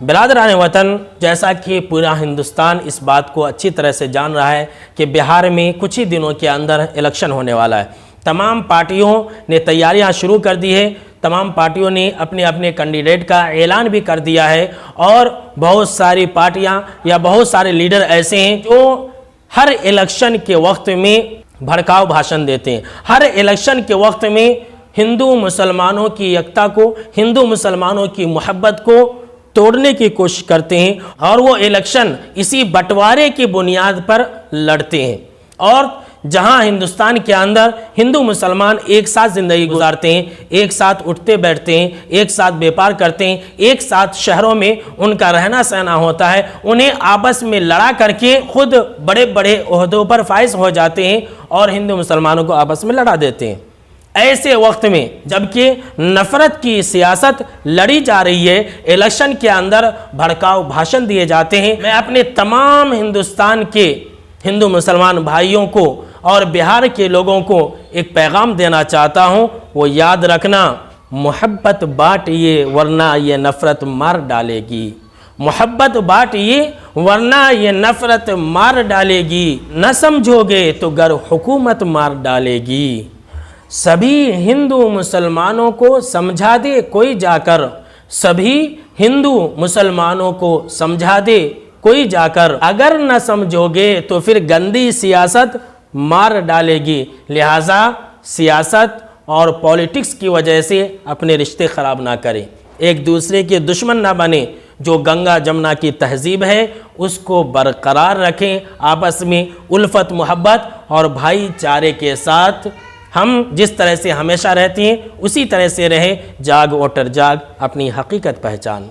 बिरादरान वतन, जैसा कि पूरा हिंदुस्तान इस बात को अच्छी तरह से जान रहा है कि बिहार में कुछ ही दिनों के अंदर इलेक्शन होने वाला है। तमाम पार्टियों ने तैयारियां शुरू कर दी है। तमाम पार्टियों ने अपने अपने कैंडिडेट का ऐलान भी कर दिया है और बहुत सारी पार्टियां या बहुत सारे लीडर ऐसे हैं जो हर इलेक्शन के वक्त में भड़काऊ भाषण देते हैं। हर इलेक्शन के वक्त में हिंदू मुसलमानों की एकता को, हिंदू मुसलमानों की मोहब्बत को तोड़ने की कोशिश करते हैं और वो इलेक्शन इसी बंटवारे की बुनियाद पर लड़ते हैं। और जहां हिंदुस्तान के अंदर हिंदू मुसलमान एक साथ ज़िंदगी गुजारते हैं, एक साथ उठते बैठते हैं, एक साथ व्यापार करते हैं, एक साथ शहरों में उनका रहना सहना होता है, उन्हें आपस में लड़ा करके खुद बड़े बड़े ओहदों पर फाइज हो जाते हैं और हिंदू मुसलमानों को आपस में लड़ा देते हैं। ऐसे वक्त में जबकि नफरत की सियासत लड़ी जा रही है, इलेक्शन के अंदर भड़काऊ भाषण दिए जाते हैं, मैं अपने तमाम हिंदुस्तान के हिंदू मुसलमान भाइयों को और बिहार के लोगों को एक पैगाम देना चाहता हूं। वो याद रखना, मोहब्बत बांटिए वरना ये नफरत मार डालेगी। मोहब्बत बांटिए वरना ये नफरत मार डालेगी। न समझोगे तो गर हुकूमत मार डालेगी। सभी हिंदू मुसलमानों को समझा दे कोई जाकर, सभी हिंदू मुसलमानों को समझा दे कोई जाकर। अगर न समझोगे तो फिर गंदी सियासत मार डालेगी। लिहाजा सियासत और पॉलिटिक्स की वजह से अपने रिश्ते ख़राब ना करें, एक दूसरे के दुश्मन ना बने। जो गंगा जमुना की तहजीब है उसको बरकरार रखें, आपस में उल्फत मोहब्बत और भाईचारे के साथ हम जिस तरह से हमेशा रहती हैं उसी तरह से रहे। जाग वोटर जाग, अपनी हकीकत पहचान।